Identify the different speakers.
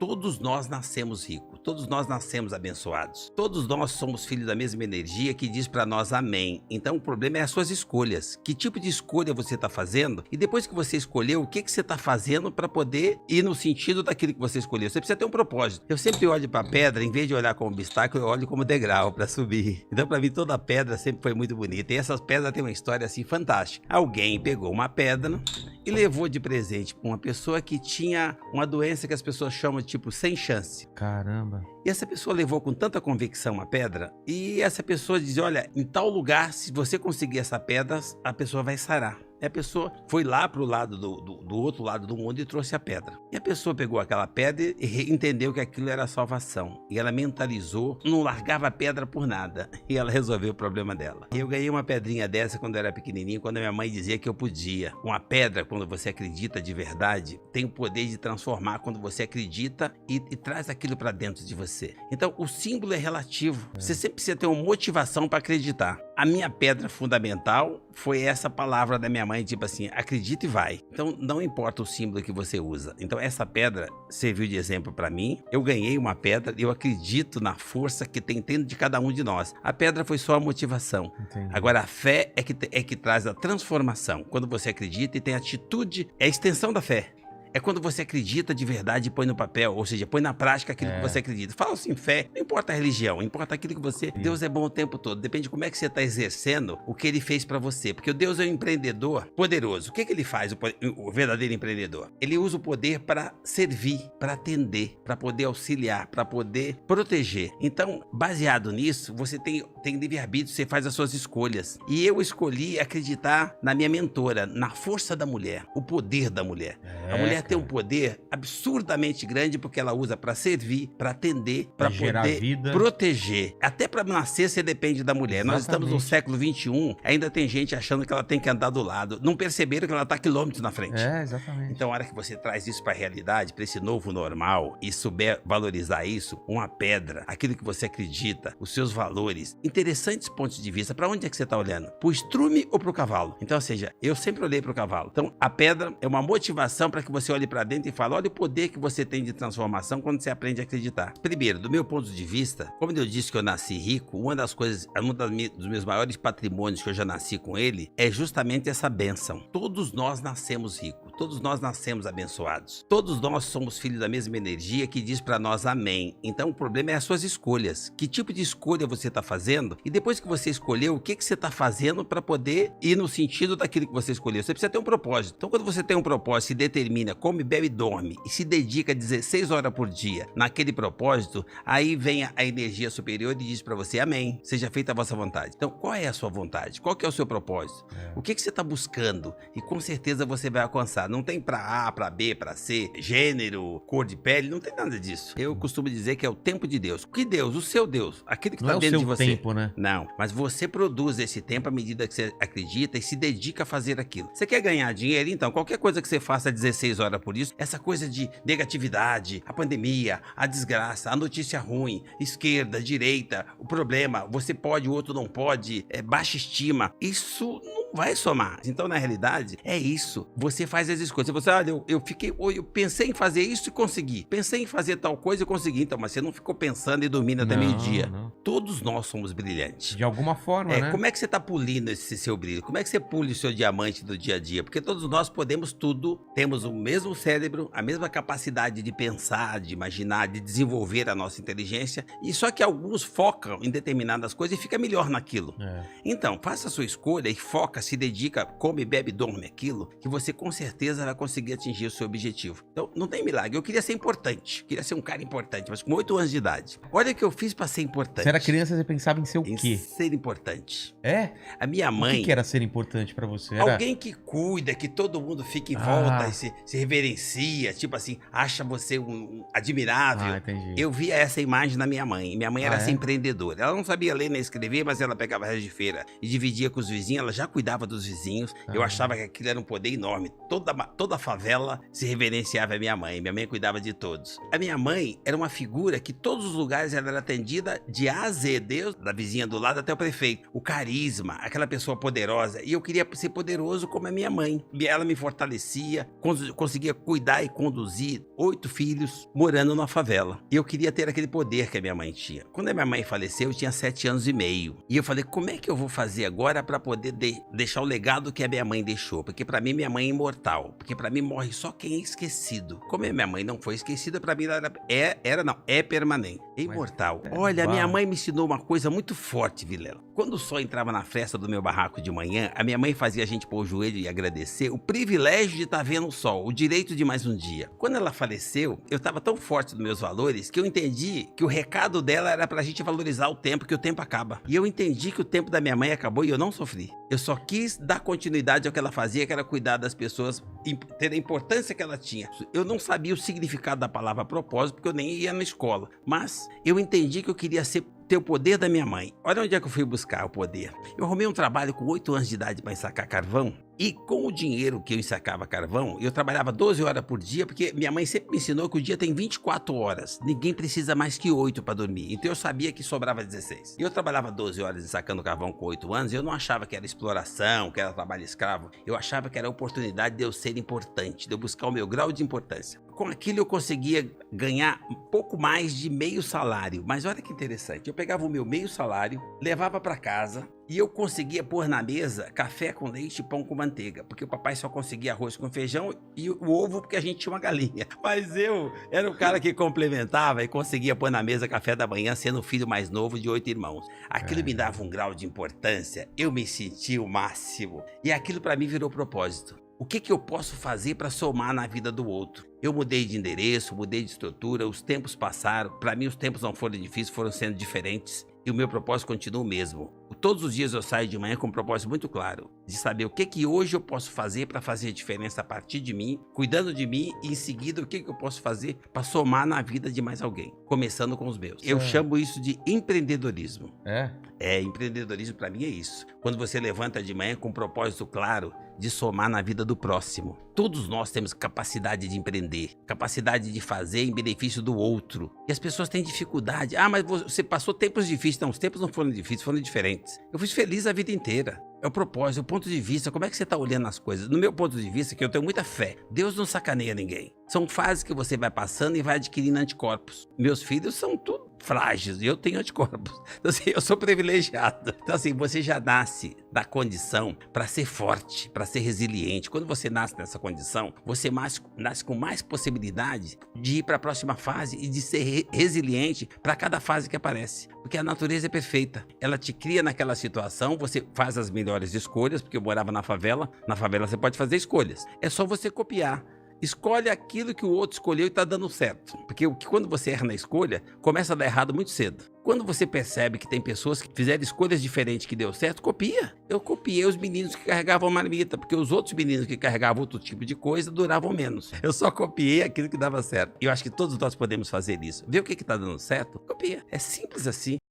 Speaker 1: Todos nós nascemos ricos, todos nós nascemos abençoados. Todos nós somos filhos da mesma energia que diz para nós amém. Então o problema é as suas escolhas. Que tipo de escolha você está fazendo? E depois que você escolheu, o que você está fazendo para poder ir no sentido daquilo que você escolheu? Você precisa ter um propósito. Eu sempre olho para a pedra, em vez de olhar como obstáculo, eu olho como degrau para subir. Então para mim toda pedra sempre foi muito bonita. E essas pedras têm uma história assim fantástica. Alguém pegou uma pedra e levou de presente para uma pessoa que tinha uma doença que as pessoas chamam de tipo sem chance.
Speaker 2: Caramba.
Speaker 1: E essa pessoa levou com tanta convicção a pedra, e essa pessoa dizia, olha, em tal lugar, se você conseguir essa pedra, a pessoa vai sarar. E a pessoa foi lá para o lado do outro lado do mundo e trouxe a pedra. E a pessoa pegou aquela pedra e entendeu que aquilo era salvação. E ela mentalizou, não largava a pedra por nada. E ela resolveu o problema dela. Eu ganhei uma pedrinha dessa quando eu era pequenininho, quando a minha mãe dizia que eu podia. Uma pedra, quando você acredita de verdade, tem o poder de transformar quando você acredita e traz aquilo para dentro de você. Então, o símbolo é relativo. Você sempre precisa ter uma motivação para acreditar. A minha pedra fundamental foi essa palavra da minha mãe, tipo assim, acredita e vai. Então, não importa o símbolo que você usa. Então, essa pedra serviu de exemplo para mim. Eu ganhei uma pedra e eu acredito na força que tem dentro de cada um de nós. A pedra foi só a motivação.
Speaker 2: Entendi.
Speaker 1: Agora, a fé é que traz a transformação. Quando você acredita e tem atitude, é a extensão da fé. É quando você acredita de verdade e põe no papel, ou seja, põe na prática aquilo que você acredita. Fala assim, fé, não importa a religião, importa aquilo que você... Deus é bom o tempo todo, depende de como é que você está exercendo o que ele fez para você. Porque o Deus é um empreendedor poderoso. O que ele faz, o verdadeiro empreendedor? Ele usa o poder para servir, para atender, para poder auxiliar, para poder proteger. Então, baseado nisso, você tem livre-arbítrio, você faz as suas escolhas. E eu escolhi acreditar na minha mentora, na força da mulher, o poder da mulher. A mulher tem um poder absurdamente grande porque ela usa para servir, para atender, para poder
Speaker 2: vida.
Speaker 1: Proteger. Até para nascer você depende da mulher.
Speaker 2: Exatamente.
Speaker 1: Nós estamos no século XXI, ainda tem gente achando que ela tem que andar do lado. Não perceberam que ela está quilômetros na frente.
Speaker 2: Exatamente.
Speaker 1: Então, a hora que você traz isso para a realidade, para esse novo normal, e souber valorizar isso, uma pedra, aquilo que você acredita, os seus valores, interessantes pontos de vista. Para onde é que você está olhando? Para o estrume ou para o cavalo? Então, ou seja, eu sempre olhei para o cavalo. Então, a pedra é uma motivação para que você olhe para dentro e fale, olha o poder que você tem de transformação quando você aprende a acreditar. Primeiro, do meu ponto de vista, como eu disse que eu nasci rico, uma das coisas, dos meus maiores patrimônios que eu já nasci com ele, é justamente essa bênção. Todos nós nascemos ricos, todos nós nascemos abençoados. Todos nós somos filhos da mesma energia que diz para nós amém. Então o problema é as suas escolhas. Que tipo de escolha você está fazendo? E depois que você escolheu, o que você está fazendo para poder ir no sentido daquilo que você escolheu? Você precisa ter um propósito. Então quando você tem um propósito e determina, come, bebe e dorme, e se dedica 16 horas por dia naquele propósito, aí vem a energia superior e diz para você, amém, seja feita a vossa vontade. Então, qual é a sua vontade? Qual que é o seu propósito? O que você está buscando? E com certeza você vai alcançar. Não tem para A, para B, para C, gênero, cor de pele, não tem nada disso. Eu costumo dizer que é o tempo de Deus. Que Deus? O seu Deus. Aquele que está dentro de você.
Speaker 2: Não é o seu tempo, né?
Speaker 1: Não, mas você produz esse tempo à medida que você acredita e se dedica a fazer aquilo. Você quer ganhar dinheiro? Então, qualquer coisa que você faça 16 horas por isso, essa coisa de negatividade, a pandemia, a desgraça, a notícia ruim, esquerda, direita, o problema, você pode, o outro não pode, baixa estima, isso não vai somar. Então, na realidade, é isso. Você faz as escolhas. Você, olha, eu pensei em fazer isso e consegui. Pensei em fazer tal coisa e consegui. Então, mas você não ficou pensando e dormindo até meio-dia. Todos nós somos brilhantes.
Speaker 2: De alguma forma, né?
Speaker 1: Como é que você está polindo esse seu brilho? Como é que você pule o seu diamante do dia a dia? Porque todos nós podemos tudo, temos o mesmo cérebro, a mesma capacidade de pensar, de imaginar, de desenvolver a nossa inteligência, e só que alguns focam em determinadas coisas e fica melhor naquilo. Então, faça a sua escolha e foca, se dedica, come, bebe, dorme aquilo, que você com certeza vai conseguir atingir o seu objetivo. Então, não tem milagre. Eu queria ser importante, queria ser um cara importante, mas com 8 anos de idade. Olha o que eu fiz para ser importante.
Speaker 2: Você era criança, você pensava em ser o quê?
Speaker 1: Em ser importante.
Speaker 2: A
Speaker 1: minha mãe...
Speaker 2: O que era ser importante para você? Era...
Speaker 1: Alguém que cuida, que todo mundo fica em volta e se reverencia, tipo assim, acha você admirável.
Speaker 2: Entendi.
Speaker 1: Eu via essa imagem na minha mãe. Minha mãe era essa empreendedora. Ela não sabia ler nem escrever, mas ela pegava resto de feira e dividia com os vizinhos. Ela já cuidava cuidava dos vizinhos. Eu achava que aquilo era um poder enorme. Toda a favela se reverenciava a minha mãe. Minha mãe cuidava de todos. A minha mãe era uma figura que todos os lugares ela era atendida de A a Z, Deus, da vizinha do lado até o prefeito. O carisma, aquela pessoa poderosa. E eu queria ser poderoso como a minha mãe. Ela me fortalecia, conseguia cuidar e conduzir 8 filhos morando numa favela. E eu queria ter aquele poder que a minha mãe tinha. Quando a minha mãe faleceu, eu tinha 7 anos e meio. E eu falei, como é que eu vou fazer agora para poder deixar o legado que a minha mãe deixou? Porque para mim, minha mãe é imortal. Porque para mim, morre só quem é esquecido. Como a minha mãe não foi esquecida, para mim ela é permanente. É imortal. Olha, a minha mãe me ensinou uma coisa muito forte, Vilela. Quando o sol entrava na fresta do meu barraco de manhã, a minha mãe fazia a gente pôr o joelho e agradecer o privilégio de estar vendo o sol, o direito de mais um dia. Quando ela faleceu, eu estava tão forte nos meus valores que eu entendi que o recado dela era pra gente valorizar o tempo, que o tempo acaba. E eu entendi que o tempo da minha mãe acabou e eu não sofri. Eu só quis dar continuidade ao que ela fazia, que era cuidar das pessoas, ter a importância que ela tinha. Eu não sabia o significado da palavra propósito, porque eu nem ia na escola. Mas eu entendi que eu queria ter o poder da minha mãe. Olha onde é que eu fui buscar o poder. Eu arrumei um trabalho com 8 anos de idade para ensacar carvão. E com o dinheiro que eu ensacava carvão, eu trabalhava 12 horas por dia, porque minha mãe sempre me ensinou que o dia tem 24 horas. Ninguém precisa mais que 8 para dormir. Então eu sabia que sobrava 16. E eu trabalhava 12 horas ensacando carvão com 8 anos, e eu não achava que era exploração, que era trabalho escravo. Eu achava que era a oportunidade de eu ser importante, de eu buscar o meu grau de importância. Com aquilo eu conseguia ganhar um pouco mais de meio salário. Mas olha que interessante, eu pegava o meu meio salário, levava para casa, e eu conseguia pôr na mesa café com leite e pão com manteiga, porque o papai só conseguia arroz com feijão e o ovo porque a gente tinha uma galinha. Mas eu era o cara que complementava e conseguia pôr na mesa café da manhã, sendo o filho mais novo de 8 irmãos. Aquilo me dava um grau de importância, eu me sentia o máximo. E aquilo para mim virou propósito. O que eu posso fazer para somar na vida do outro? Eu mudei de endereço, mudei de estrutura, os tempos passaram. Para mim os tempos não foram difíceis, foram sendo diferentes. E o meu propósito continua o mesmo. Todos os dias eu saio de manhã com um propósito muito claro, de saber o que hoje eu posso fazer para fazer diferença a partir de mim, cuidando de mim, e em seguida o que eu posso fazer para somar na vida de mais alguém, começando com os meus. Eu chamo isso de empreendedorismo. Empreendedorismo para mim é isso. Quando você levanta de manhã com um propósito claro de somar na vida do próximo. Todos nós temos capacidade de empreender, capacidade de fazer em benefício do outro. E as pessoas têm dificuldade. Ah, mas você passou tempos difíceis. Não, os tempos não foram difíceis, foram diferentes. Eu fui feliz a vida inteira. É o propósito, é o ponto de vista, como é que você está olhando as coisas? No meu ponto de vista, que eu tenho muita fé, Deus não sacaneia ninguém. São fases que você vai passando e vai adquirindo anticorpos. Meus filhos são tudo frágeis e eu tenho anticorpos. Então, assim, eu sou privilegiado. Então, assim, você já nasce da condição para ser forte, para ser resiliente. Quando você nasce nessa condição, você nasce com mais possibilidade de ir para a próxima fase e de ser resiliente para cada fase que aparece. Porque a natureza é perfeita. Ela te cria naquela situação, você faz as melhores escolhas, porque eu morava na favela. Na favela você pode fazer escolhas. É só você copiar. Escolhe aquilo que o outro escolheu e está dando certo. Porque quando você erra na escolha, começa a dar errado muito cedo. Quando você percebe que tem pessoas que fizeram escolhas diferentes que deu certo, copia. Eu copiei os meninos que carregavam marmita, porque os outros meninos que carregavam outro tipo de coisa duravam menos. Eu só copiei aquilo que dava certo. E eu acho que todos nós podemos fazer isso. Ver o que está dando certo, copia. É simples assim.